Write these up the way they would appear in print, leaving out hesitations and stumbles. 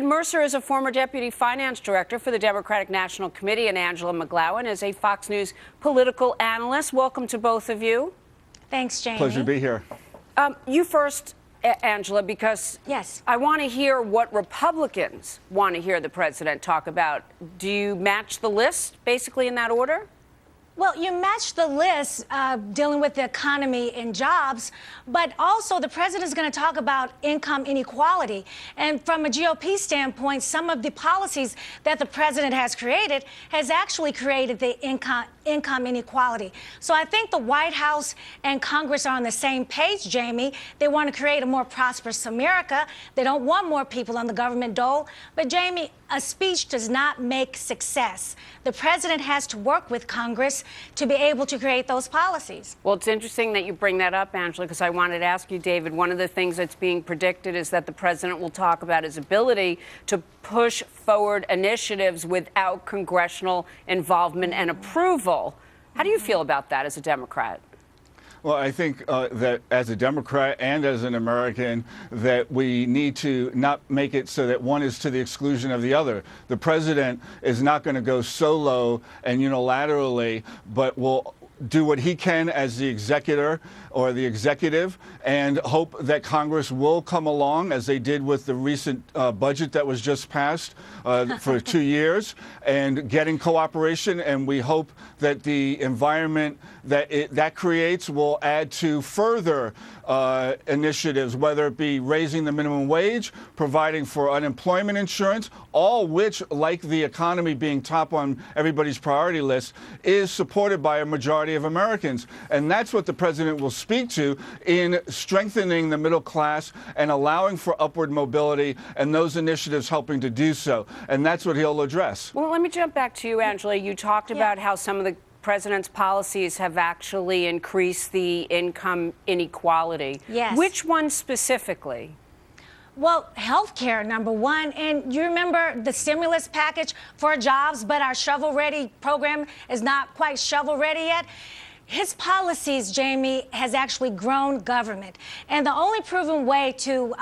David, Mercer is a former deputy finance director for the Democratic National Committee, and Angela McGlowan is a Fox News political analyst. Welcome to both of you. Thanks, Jamie. Pleasure to be here. You first, Angela, because yes, I want to hear what Republicans want to hear the president talk about. Do you match the list, basically, in that order? Well, you match the list dealing with the economy and jobs, but also the president is going to talk about income inequality. And from a GOP standpoint, some of the policies that the president has created has actually created the income inequality. So I think the White House and Congress are on the same page, Jamie. They want to create a more prosperous America. They don't want more people on the government dole. But, Jamie, a speech does not make success. The president has to work with Congress to be able to create those policies. Well, it's interesting that you bring that up, Angela, because I wanted to ask you, David, one of the things that's being predicted is that the president will talk about his ability to push forward initiatives without congressional involvement and approval. How do you feel about that as a Democrat? Well, I think that as a Democrat and as an American, that we need to not make it so that one is to the exclusion of the other. The president is not going to go solo and unilaterally, but will do what he can as the executor or the executive and hope that Congress will come along, as they did with the recent budget that was just passed for 2 years, and getting cooperation. And we hope that the environment that creates will add to further initiatives, whether it be raising the minimum wage, providing for unemployment insurance, all which, like the economy being top on everybody's priority list, is supported by a majority of Americans. And that's what the president will speak to in strengthening the middle class and allowing for upward mobility, and those initiatives helping to do so. And that's what he'll address. Well, let me jump back to you, Angela. You talked about how some of the president's policies have actually increased the income inequality. Yes. Which one specifically? Well, health care, number one. And you remember the stimulus package for jobs, but our shovel-ready program is not quite shovel-ready yet. His policies, Jamie, has actually grown government. And the only proven way to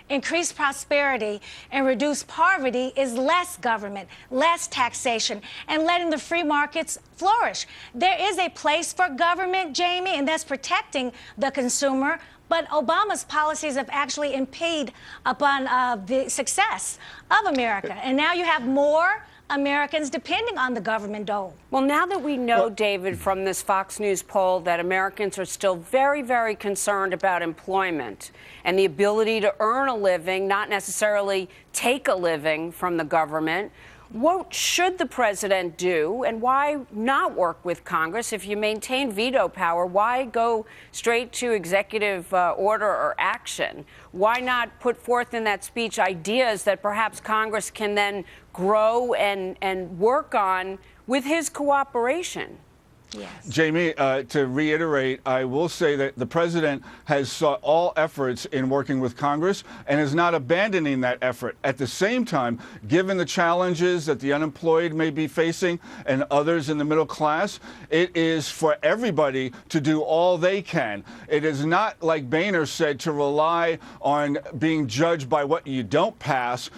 increase prosperity and reduce poverty is less government, less taxation, and letting the free markets flourish. There is a place for government, Jamie, and that's protecting the consumer. But Obama's policies have actually impeded upon the success of America. And now you have more Americans depending on the government dole. Well, now that we know, David, from this Fox News poll that Americans are still very, very concerned about employment and the ability to earn a living, not necessarily take a living from the government, what should the president do, and why not work with Congress? If you maintain veto power, why go straight to executive order or action? Why not put forth in that speech ideas that perhaps Congress can then grow and work on with his cooperation? Yes. Jamie, to reiterate, I will say that the president has sought all efforts in working with Congress and is not abandoning that effort. At the same time, given the challenges that the unemployed may be facing and others in the middle class, it is for everybody to do all they can. It is not, like Boehner said, to rely on being judged by what you don't pass,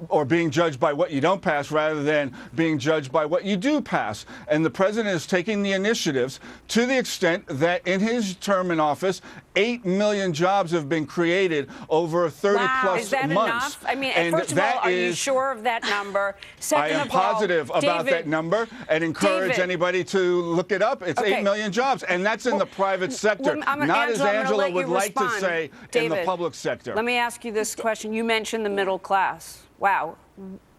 or being judged by what you don't pass rather than being judged by what you do pass. And the president is taking the initiatives to the extent that in his term in office, 8 million jobs have been created over 30 plus Is that months. Enough? I mean, first of all, are you sure of that number? Second I am positive about that number and encourage anybody to look it up. It's 8 million jobs, and that's in the private sector, not as Angela would like to say in the public sector. Let me ask you this question. You mentioned the middle class. Wow.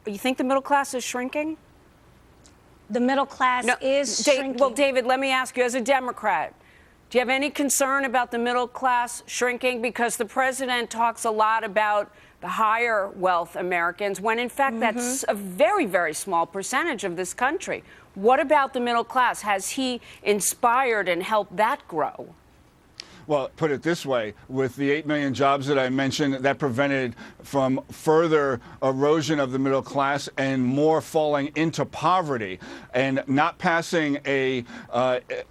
You think the middle class is shrinking? The middle class is shrinking. Well, David, let me ask you, as a Democrat, do you have any concern about the middle class shrinking? Because the president talks a lot about the higher wealth Americans, when in fact that's a very, very small percentage of this country. What about the middle class? Has he inspired and helped that grow? Well, put it this way, with the 8 million jobs that I mentioned, that prevented from further erosion of the middle class and more falling into poverty. And not passing a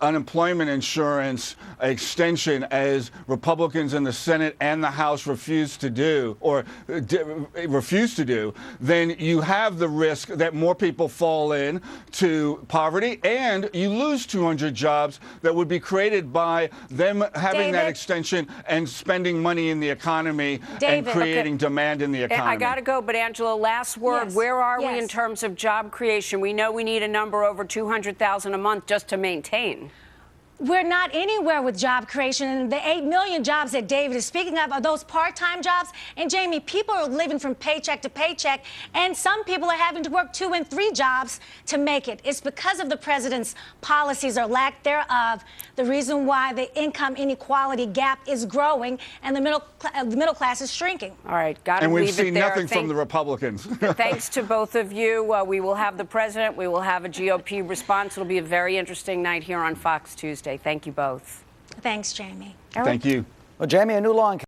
unemployment insurance extension, as Republicans in the Senate and the House refuse to do, then you have the risk that more people fall into poverty, and you lose 200 jobs that would be created by them having that extension and spending money in the economy and creating demand in the economy. I got to go, but Angela, last word. Yes. Where are we in terms of job creation? We know we need a number over 200,000 a month just to maintain. We're not anywhere with job creation, and the 8 million jobs that David is speaking of are those part-time jobs. And Jamie, people are living from paycheck to paycheck, and some people are having to work 2 and 3 jobs to make it. It's because of the president's policies or lack thereof, the reason why the income inequality gap is growing and the middle class is shrinking. All right, got to leave it there. And we've seen nothing from the Republicans. Thanks to both of you. We will have the president. We will have a GOP response. It'll be a very interesting night here on Fox Tuesday. Thank you both. Thanks, Jamie. Thank you. Well, Jamie, a new law in